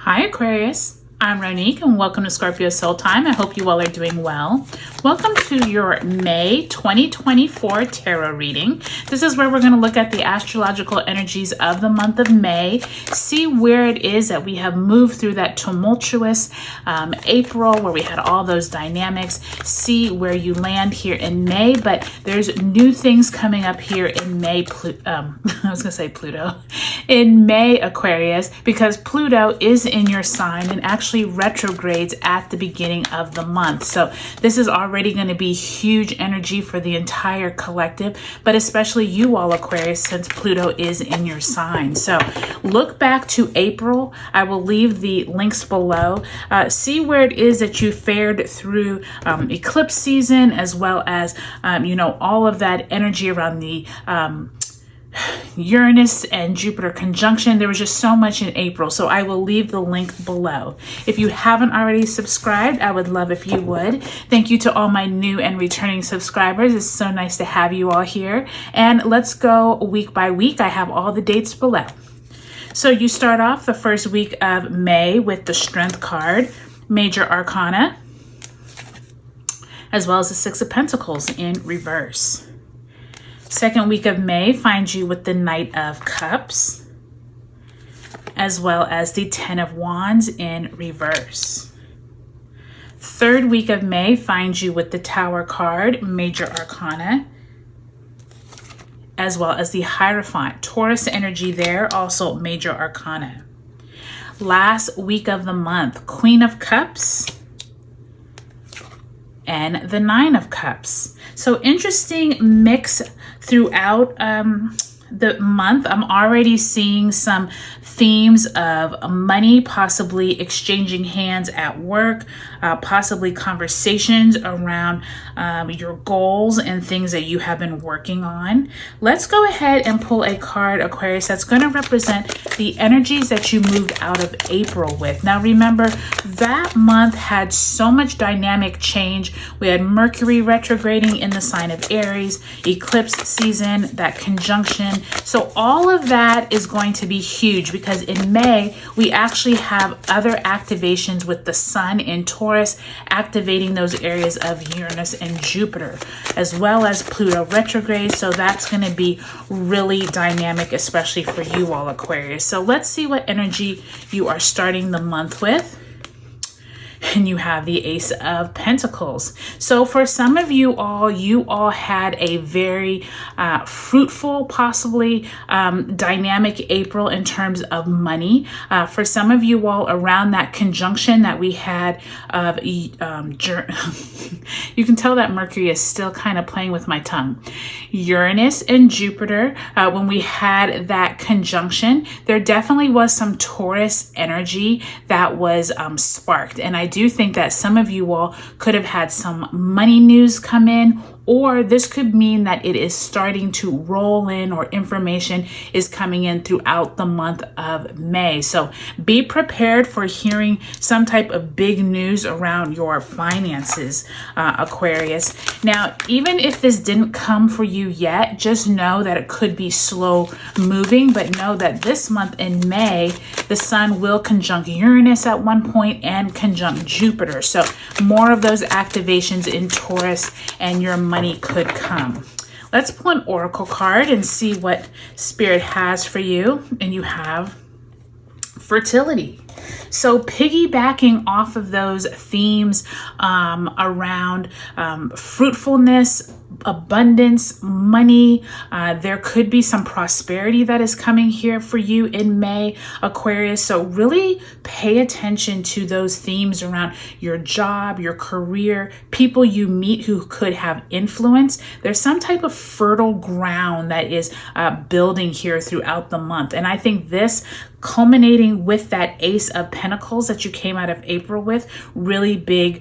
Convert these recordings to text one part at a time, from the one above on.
Hi Aquarius, I'm Ronique and welcome to Scorpio Soul Time. I hope you all are doing well. Welcome to your May 2024 tarot reading. This is where we're going to look at the astrological energies of the month of May, see where it is that we have moved through that tumultuous April where we had all those dynamics, see where you land here in May, but there's new things coming up here in May, I was going to say Pluto, in May Aquarius, because Pluto is in your sign and actually retrogrades at the beginning of the month. So this is already going to be huge energy for the entire collective, but especially you all Aquarius, since Pluto is in your sign. So look back to April. I will leave the links below. See where it is that you fared through eclipse season, as well as all of that energy around the Uranus and Jupiter conjunction. There was just so much in April, so I will leave the link below. If you haven't already subscribed, I would love if you would. Thank you to all my new and returning subscribers. It's so nice to have you all here. And let's go week by week. I have all the dates below. So you start off the first week of May with the Strength card, Major Arcana, as well as the Six of Pentacles in reverse. Second week of May finds you with the Knight of Cups, as well as the Ten of Wands in reverse. Third week of May finds you with the Tower card, Major Arcana, as well as the Hierophant. Taurus energy there, also Major Arcana. Last week of the month, Queen of Cups and the Nine of Cups. So interesting mix throughout the month. I'm already seeing some themes of money, possibly exchanging hands at work, possibly conversations around your goals and things that you have been working on. Let's go ahead and pull a card, Aquarius, that's going to represent the energies that you moved out of April with. Now remember, that month had so much dynamic change. We had Mercury retrograding in the sign of Aries, eclipse season, that conjunction. So all of that is going to be huge because in May, we actually have other activations with the Sun in Taurus, activating those areas of Uranus and Jupiter, as well as Pluto retrograde. So that's going to be really dynamic, especially for you all Aquarius. So let's see what energy you are starting the month with. And you have the Ace of Pentacles. So for some of you all had a very fruitful, possibly dynamic April in terms of money. For some of you all, around that conjunction that we had of, you can tell that Mercury is still kind of playing with my tongue. Uranus and Jupiter, when we had that conjunction, there definitely was some Taurus energy that was sparked. And I do think that some of you all could have had some money news come in, or this could mean that it is starting to roll in, or information is coming in throughout the month of May. So be prepared for hearing some type of big news around your finances, Aquarius. Now, even if this didn't come for you yet, just know that it could be slow moving, but know that this month in May, the Sun will conjunct Uranus at one point and conjunct Jupiter. So more of those activations in Taurus and your money could come. Let's pull an oracle card and see what Spirit has for you. And you have fertility. So piggybacking off of those themes around fruitfulness, abundance, money, there could be some prosperity that is coming here for you in May, Aquarius. So really pay attention to those themes around your job, your career, people you meet who could have influence. There's some type of fertile ground that is building here throughout the month. And I think this, culminating with that Ace of Pentacles that you came out of April with, really big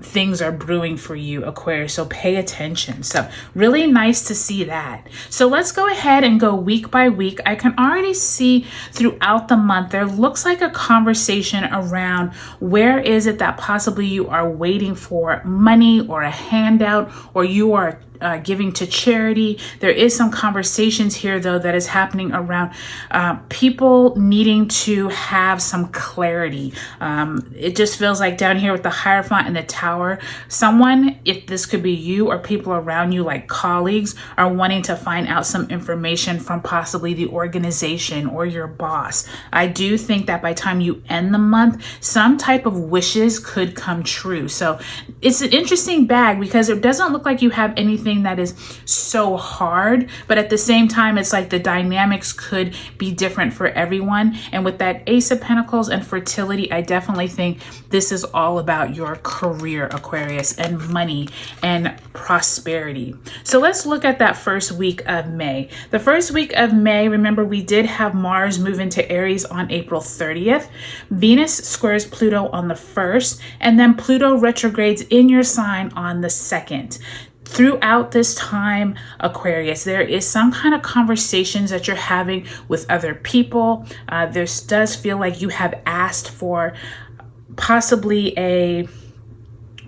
things are brewing for you, Aquarius. So pay attention. So really nice to see that. So let's go ahead and go week by week. I can already see throughout the month, there looks like a conversation around where is it that possibly you are waiting for money or a handout, or you are giving to charity. There is some conversations here, though, that is happening around people needing to have some clarity. It just feels like down here with the Hierophant and the Tower, someone, if this could be you or people around you, like colleagues, are wanting to find out some information from possibly the organization or your boss. I do think that by the time you end the month, some type of wishes could come true. So it's an interesting bag because it doesn't look like you have anything that is so hard, but at the same time, it's like the dynamics could be different for everyone. And with that Ace of Pentacles and fertility, I definitely think this is all about your career, Aquarius, and money and prosperity. So let's look at that first week of May. The first week of May, remember, we did have Mars move into Aries on April 30th. Venus squares Pluto on the 1st, and then Pluto retrogrades in your sign on the 2nd. Throughout this time, Aquarius, there is some kind of conversations that you're having with other people. This does feel like you have asked for possibly a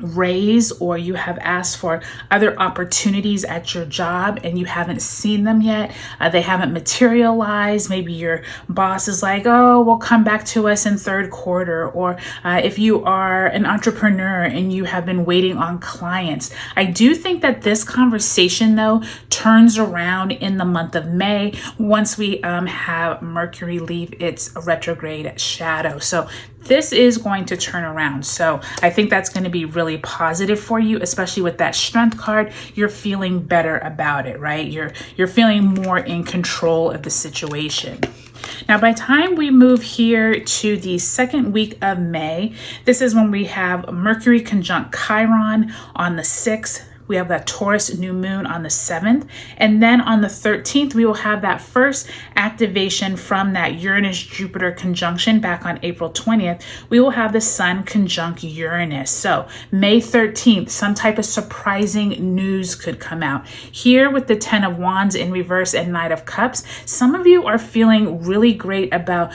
raise, or you have asked for other opportunities at your job and you haven't seen them yet. They haven't materialized. Maybe your boss is like, oh, we'll come back to us in third quarter. Or if you are an entrepreneur and you have been waiting on clients. I do think that this conversation, though, turns around in the month of May once we have Mercury leave its retrograde shadow. So this is going to turn around. So I think that's going to be really positive for you, especially with that Strength card. You're feeling better about it, right? You're feeling more in control of the situation. Now, by the time we move here to the second week of May, this is when we have Mercury conjunct Chiron on the 6th. We have that Taurus New Moon on the 7th. And then on the 13th, we will have that first activation from that Uranus-Jupiter conjunction back on April 20th. We will have the Sun conjunct Uranus. So May 13th, some type of surprising news could come out. Here with the 10 of Wands in reverse and Knight of Cups, some of you are feeling really great about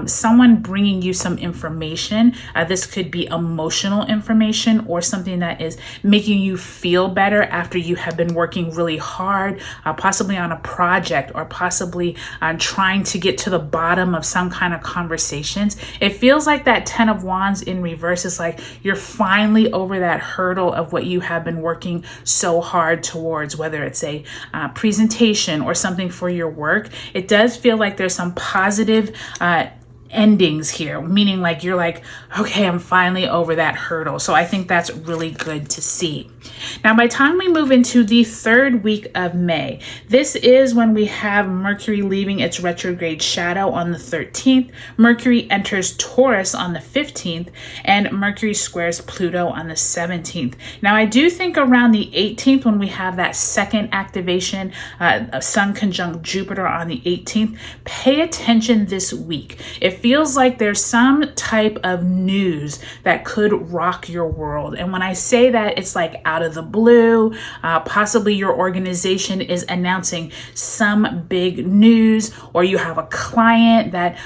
someone bringing you some information. This could be emotional information or something that is making you feel better after you have been working really hard, possibly on a project or possibly trying to get to the bottom of some kind of conversations. It feels like that 10 of Wands in reverse is like you're finally over that hurdle of what you have been working so hard towards, whether it's a presentation or something for your work. It does feel like there's some positive endings here, meaning like you're like, okay, I'm finally over that hurdle. So I think that's really good to see. Now, by the time we move into the third week of May, this is when we have Mercury leaving its retrograde shadow on the 13th. Mercury enters Taurus on the 15th, and Mercury squares Pluto on the 17th. Now, I do think around the 18th, when we have that second activation, Sun conjunct Jupiter on the 18th, pay attention this week. It feels like there's some type of news that could rock your world. And when I say that, it's like out of the blue. Possibly your organization is announcing some big news, or you have a client that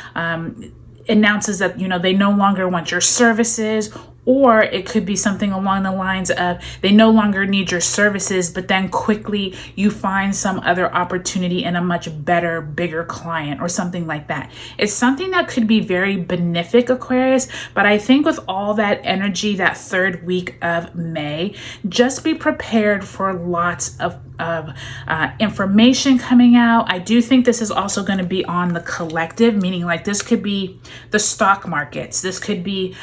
announces that, they no longer want your services. Or it could be something along the lines of they no longer need your services, but then quickly you find some other opportunity in a much better, bigger client or something like that. It's something that could be very benefic, Aquarius, but I think with all that energy, that third week of May, just be prepared for lots of information coming out. I do think this is also going to be on the collective, meaning like this could be the stock markets. This could be,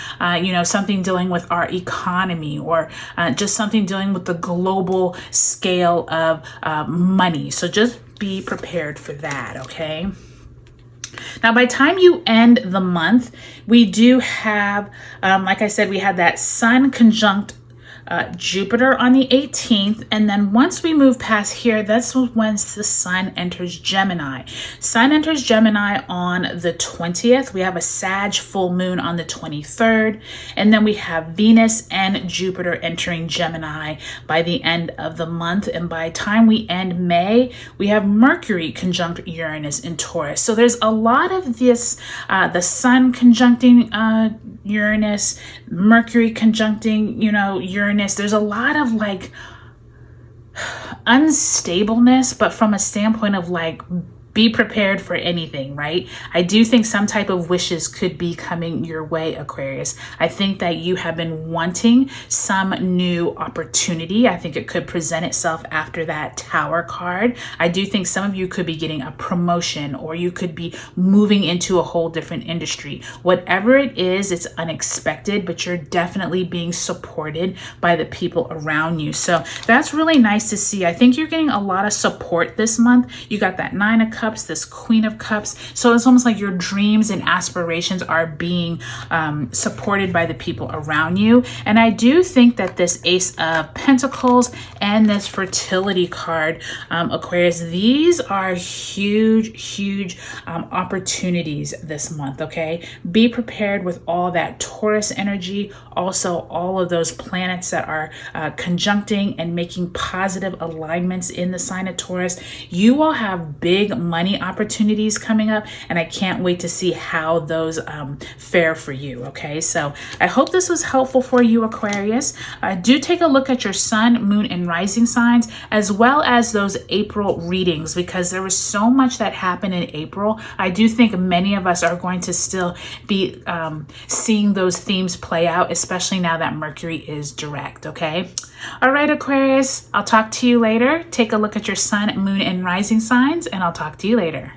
something dealing with our economy, or just something dealing with the global scale of money. So just be prepared for that, okay? Now, by the time you end the month, we do have, like I said, we had that Sun conjunct Jupiter on the 18th. And then once we move past here, that's when the Sun enters Gemini. Sun enters Gemini on the 20th. We have a Sag full moon on the 23rd. And then we have Venus and Jupiter entering Gemini by the end of the month. And by the time we end May, we have Mercury conjunct Uranus in Taurus. So there's a lot of this, the Sun conjuncting Uranus, Mercury conjuncting, Uranus. There's a lot of like unstableness, but from a standpoint of like, be prepared for anything, right? I do think some type of wishes could be coming your way, Aquarius. I think that you have been wanting some new opportunity. I think it could present itself after that Tower card. I do think some of you could be getting a promotion, or you could be moving into a whole different industry. Whatever it is, it's unexpected, but you're definitely being supported by the people around you. So that's really nice to see. I think you're getting a lot of support this month. You got that Nine of Cups, this Queen of Cups. So it's almost like your dreams and aspirations are being supported by the people around you. And I do think that this Ace of Pentacles and this fertility card, Aquarius, these are huge opportunities this month, okay? Be prepared with all that Taurus energy, also all of those planets that are conjuncting and making positive alignments in the sign of Taurus. You will have big money opportunities coming up, and I can't wait to see how those fare for you, okay? So I hope this was helpful for you, Aquarius. Do take a look at your sun, moon, and rising signs, as well as those April readings, because there was so much that happened in April. I do think many of us are going to still be seeing those themes play out, especially now that Mercury is direct, okay? All right, Aquarius, I'll talk to you later. Take a look at your sun, moon, and rising signs, and I'll talk to you later.